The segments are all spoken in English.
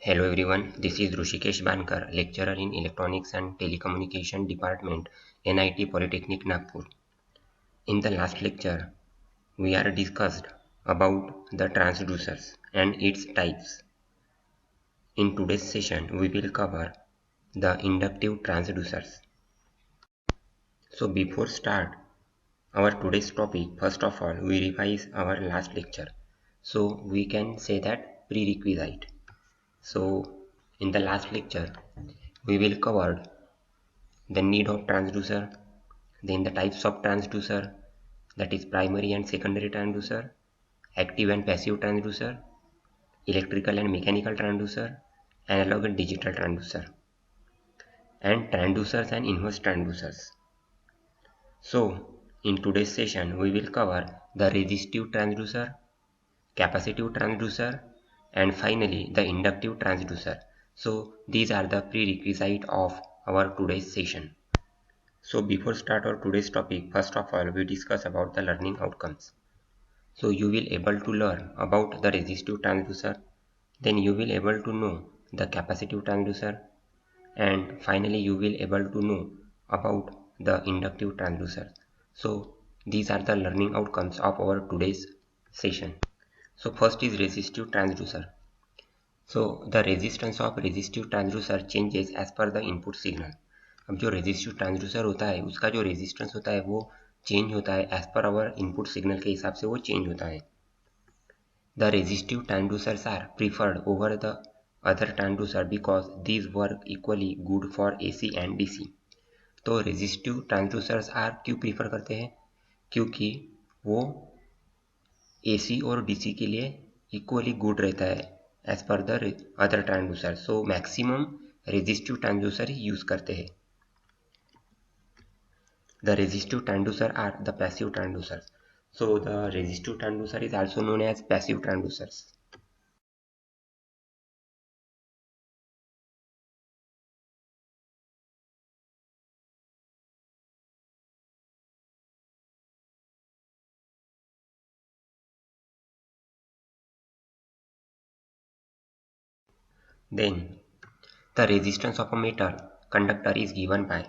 Hello everyone, this is Rushikesh Bankar, lecturer in Electronics and Telecommunication Department, NIT Polytechnic Nagpur. In the last lecture, we are discussed about the transducers and its types. In today's session, we will cover the inductive transducers. So before start our today's topic, first of all, we revise our last lecture. So we can say that prerequisite. So in the last lecture, we will cover the need of transducer, then the types of transducer, that is primary and secondary transducer, active and passive transducer, electrical and mechanical transducer, analog and digital transducer, and transducers and inverse transducers. So in today's session we will cover the resistive transducer, capacitive transducer, and finally the inductive transducer. So these are the prerequisite of our today's session. So before start our today's topic, first of all we discuss about the learning outcomes. So you will able to learn about the resistive transducer, then you will able to know the capacitive transducer, and finally you will able to know about the inductive transducer. So these are the learning outcomes of our today's session. So first is resistive transducer. So the resistance of resistive transducer changes as per the input signal. अब जो resistive transducer होता है उसका जो resistance होता है वो change होता है as per hour input signal के हिसाब से वो चेंज होता है. The resistive transducers are preferred over the other transducer because these work equally good for AC and DC. तो रेजिस्टिव ट्रांसड्यूसर्स आर क्यों प्रीफर करते हैं? क्योंकि वो एसी और डीसी के लिए इक्वली गुड रहता है as per the other transducer. So maximum resistive transducer ही यूज करते हैं. The resistive transducer are the passive transducers. So the resistive transducer is also known as passive transducers. Then the resistance of a metal conductor is given by.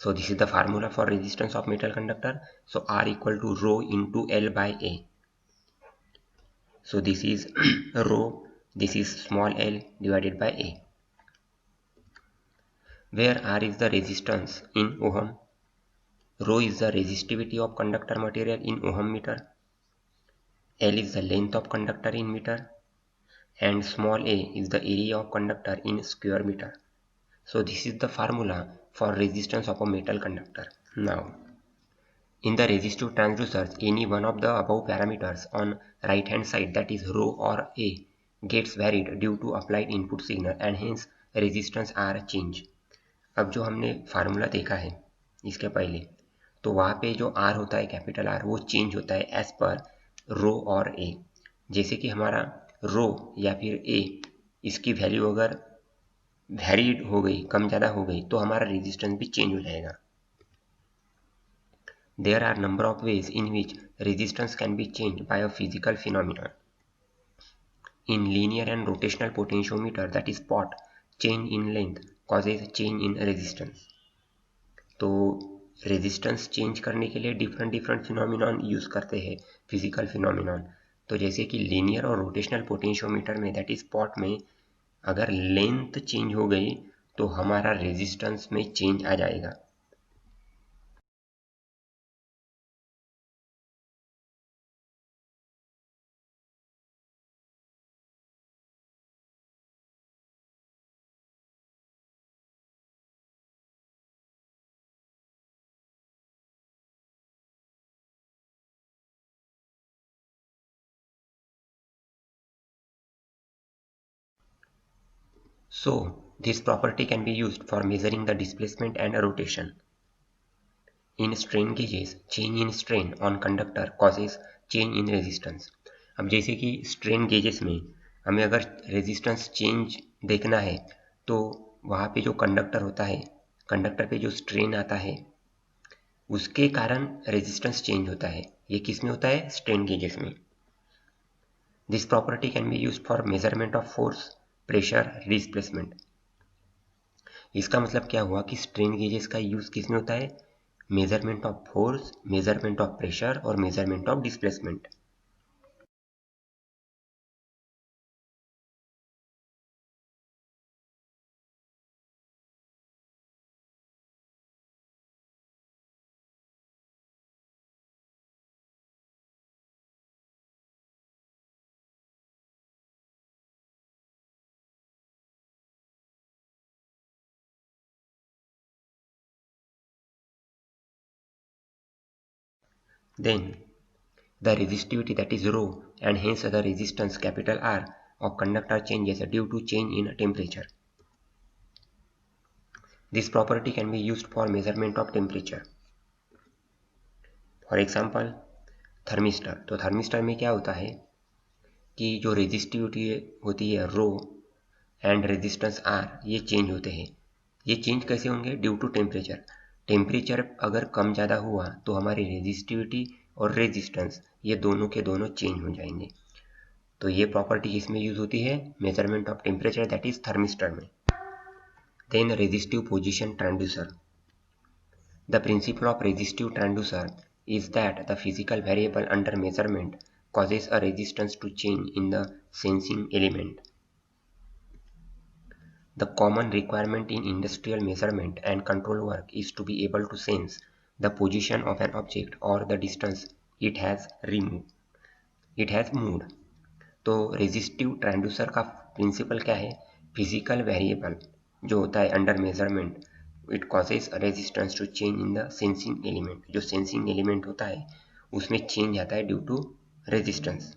So this is the formula for resistance of metal conductor. So R equal to rho into L by A. So this is rho, this is small l divided by A. Where R is the resistance in ohm, rho is the resistivity of conductor material in ohm meter, L is the length of conductor in meter, and small a is the area of conductor in square meter. So this is the formula for resistance of a metal conductor. Now in the resistive transducers, any one of the above parameters on right hand side, that is rho or a, gets varied due to applied input signal and hence resistance R change. अब जो हमने formula देखा है इसके पहले, तो वहाँ पे जो R होता है कैपिटल R वो चेंज होता है एज पर रो और ए. जैसे कि हमारा रो या फिर ए, इसकी वैल्यू अगर वेरीड हो गई, कम ज़्यादा हो गई, तो हमारा रेजिस्टेंस भी चेंज हो जाएगा. There are number of ways in which resistance can be changed by a physical phenomenon. In linear and rotational potentiometer, that is spot, change in length causes change in resistance. तो resistance change करने के लिए different different phenomenon use करते हैं, physical phenomenon. तो जैसे कि linear और रोटेशनल पोटेंशियोमीटर में, दैट इज स्पॉट में, अगर लेंथ चेंज हो गई तो हमारा रेजिस्टेंस में चेंज आ जाएगा. So this property can be used for measuring the displacement and rotation. In strain gauges, change in strain on conductor causes change in resistance. अब जैसे कि स्ट्रेन गेजेस में हमें अगर रेजिस्टेंस चेंज देखना है तो वहाँ पे जो कंडक्टर होता है, कंडक्टर पे जो स्ट्रेन आता है उसके कारण रेजिस्टेंस चेंज होता है. ये किस में होता है? स्ट्रेन गेजेस में. This property can be used for measurement of force pressure, displacement. इसका मतलब क्या हुआ कि स्ट्रेन गेजेस का यूज किसमें होता है? Measurement of force, measurement of pressure और measurement of displacement. Then the resistivity, that is rho, and hence the resistance capital R of conductor changes due to change in temperature. This property can be used for measurement of temperature. For example, thermistor. तो thermistor में क्या होता है कि जो resistivity होती है row and resistance R, ये चेंज होते हैं। ये चेंज कैसे होंगे? Due to temperature. टेम्परेचर अगर कम ज़्यादा हुआ तो हमारी रेजिस्टिविटी और रेजिस्टेंस ये दोनों के दोनों चेंज हो जाएंगे। तो ये प्रॉपर्टी किसमें यूज होती है? Measurement of temperature, that is thermistor में। Then resistive position transducer. The principle of resistive transducer is that the physical variable under measurement causes a resistance to change in the sensing element. The common requirement in industrial measurement and control work is to be able to sense the position of an object or the distance it has moved. तो resistive transducer का principle क्या है? Physical variable जो होता है under measurement, it causes resistance to change in the sensing element. जो sensing element होता है उसमें चेंज आता है due to resistance.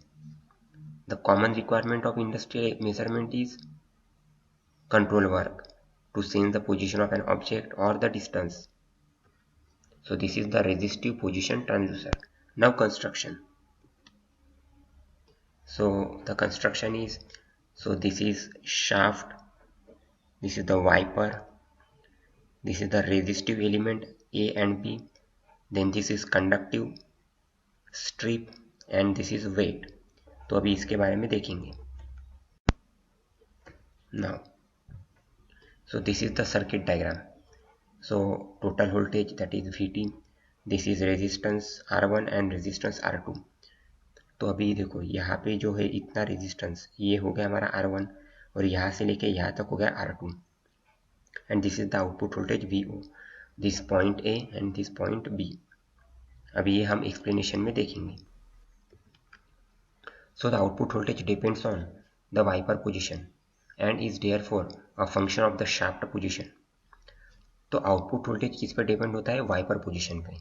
The common requirement of industrial measurement is control work to sense the position of an object और the distance. So this is the resistive position transducer. Now construction. So the construction is, so this is shaft, this is the wiper, this is the resistive element A and B, then this is conductive strip and this is weight. तो अभी इसके बारे में देखेंगे। Now, so this is the circuit diagram. So total voltage, that is VT, this is resistance R1 and resistance R2. तो अभी देखो यहाँ पे जो है इतना रेजिस्टेंस, ये हो गया हमारा R1 और यहाँ से लेके यहाँ तक हो गया R2, and this is the output voltage VO, this point A and this point B। अभी ये हम एक्सप्लेनेशन में देखेंगे। So the output voltage depends on the wiper position and is therefore a function of the shaft position. तो output voltage किस पर depend होता है? वाइपर पोजिशन पे।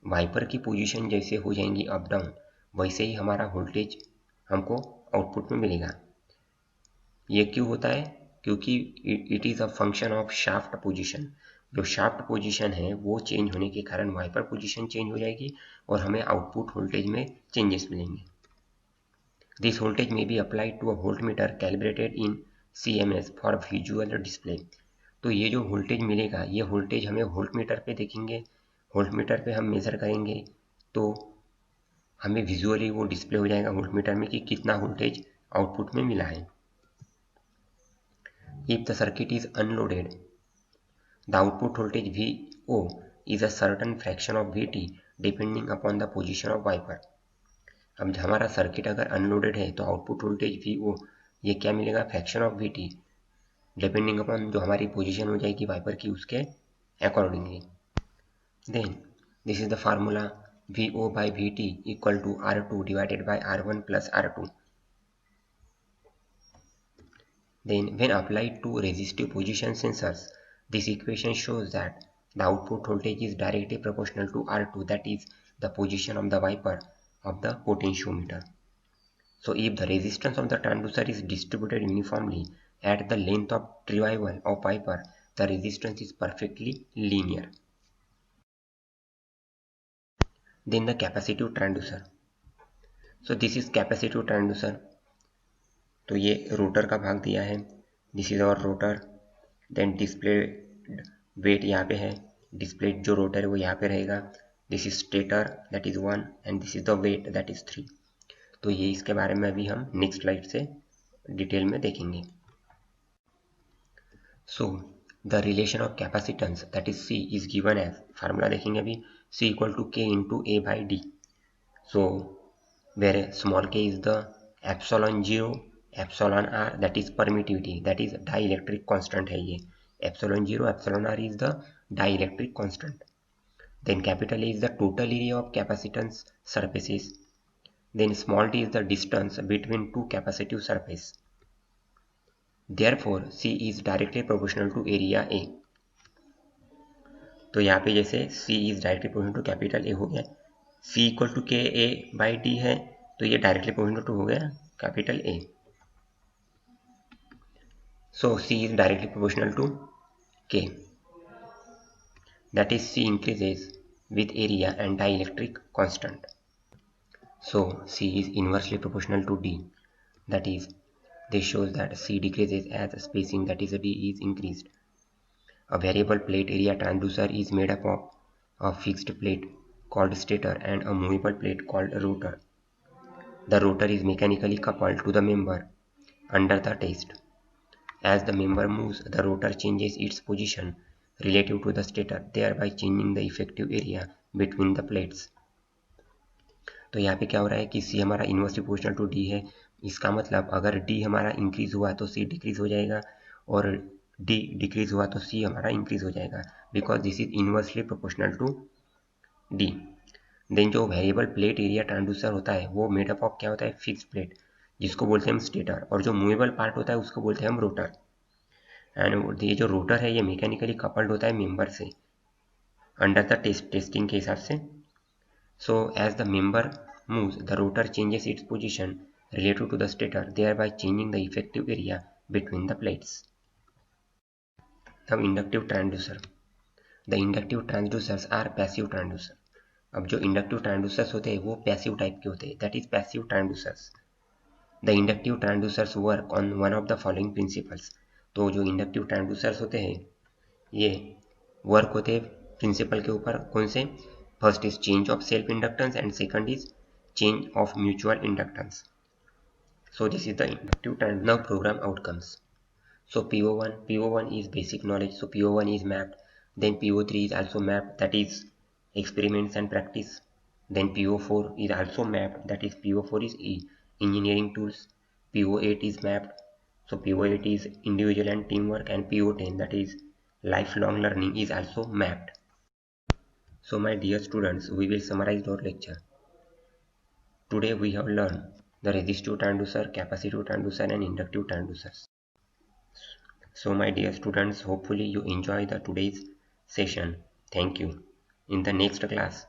वाइपर की पोजिशन जैसे हो जाएंगी अप डाउन, वैसे ही हमारा वोल्टेज हमको आउटपुट में मिलेगा। ये क्यों होता है? क्योंकि it is a function of shaft position. जो शाफ्ट पोजीशन है वो चेंज होने के कारण वाइपर पोजीशन चेंज हो जाएगी और हमें आउटपुट वोल्टेज में चेंजेस मिलेंगे। This voltage may be applied to a voltmeter calibrated in CMS for visual display. तो ये जो वोल्टेज मिलेगा, ये वोल्टेज हमें वोल्टमीटर पे देखेंगे, वोल्टमीटर पे हम मेज़र करेंगे तो हमें विजुअली वो डिस्प्ले हो जाएगा वोल्टमीटर में कि कितना वोल्टेज आउटपुट में मिला है। If the circuit is unloaded, the output voltage VO is a certain fraction of VT depending upon the position of wiper. अब हमारा सर्किट अगर अनलोडेड है तो आउटपुट वोल्टेज VO ये क्या मिलेगा? Fraction of VT depending upon जो हमारी पोजीशन हो जाएगी वाइपर की उसके accordingly. Then this is the formula VO by VT equal to R2 divided by R1 plus R2. Then when applied to resistive position sensors, this equation shows that the output voltage is directly proportional to R2, that is the position of the wiper of the potentiometer. So if the resistance of the transducer is distributed uniformly at the length of revival of wiper, the resistance is perfectly linear. Then the capacitive transducer. So this is capacitive transducer. तो ये rotor का भाग दिया है, this is our rotor. Then display weight यहाँ पे है, display जो रोटर है वो यहाँ पे रहेगा। This is stator, that is 1 and this is the weight, that is 3। तो ये इसके बारे में अभी हम नेक्स्ट स्लाइड से डिटेल में देखेंगे। So the relation of capacitance, that is C, is given as, formula देखेंगे अभी, C equal to K into A by D. So where small k is the epsilon 0, epsilon r, that is permittivity, that is dielectric constant है ये. Epsilon 0, epsilon r is the dielectric constant. Then capital A is the total area of capacitance surfaces. Then small d is the distance between two capacitive surface. Therefore C is directly proportional to area A. तो यहाँ पे जैसे C is directly proportional to capital A हो गया, C equal to K A by D है, तो ये directly proportional to हो गया capital A. So C is directly proportional to K, that is C increases with area and dielectric constant. So C is inversely proportional to D, that is this shows that C decreases as spacing, that is D, is increased. A variable plate area transducer is made up of a fixed plate called stator and a movable plate called rotor. The rotor is mechanically coupled to the member under the test. As the member moves, the rotor changes its position relative to the stator, thereby changing the effective area between the plates. तो यहाँ पे क्या हो रहा है कि C हमारा inversely proportional to D है. इसका मतलब अगर D हमारा इंक्रीज हुआ तो C डिक्रीज हो जाएगा, और D डिक्रीज हुआ तो C हमारा इंक्रीज हो जाएगा, because this is inversely proportional to D. देन जो वेरिएबल प्लेट एरिया ट्रांसड्यूसर होता है वो मेडअप ऑफ क्या होता है, फिक्स प्लेट, जिसको बोलते हैं हम स्टेटर, और जो मूवेबल पार्ट होता है उसको बोलते हैं हम रोटर. एंड ये जो रोटर है ये मैकेनिकली कपल्ड होता है मेंबर से अंडर द टेस्टिंग के हिसाब से. So as the member moves, the rotor changes its position relative to the stator, thereby changing the effective area between the plates. Now inductive transducer. The inductive transducers are passive transducer. अब जो inductive transducers होते हैं वो passive type के होते हैं, that is passive transducers. The inductive transducers work on one of the following principles. तो जो inductive transducers होते हैं ये वर्क होते हैं प्रिंसिपल के ऊपर. कौन से? First is change of self inductance and second is change of mutual inductance. So this is the inductive trans. Now program outcomes. So PO1 is basic knowledge, so PO1 is mapped. Then PO3 is also mapped, that is experiments and practice. Then PO4 is also mapped, that is PO4 is engineering tools. PO8 is mapped, so PO8 is individual and teamwork, and PO10, that is lifelong learning, is also mapped. So my dear students, we will summarize our lecture. Today we have learned the resistive transducer, capacitive transducer and inductive transducers. So my dear students, hopefully you enjoy the today's session. Thank you. In the next class,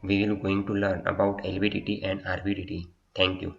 we will going to learn about LVDT and RVDT. Thank you.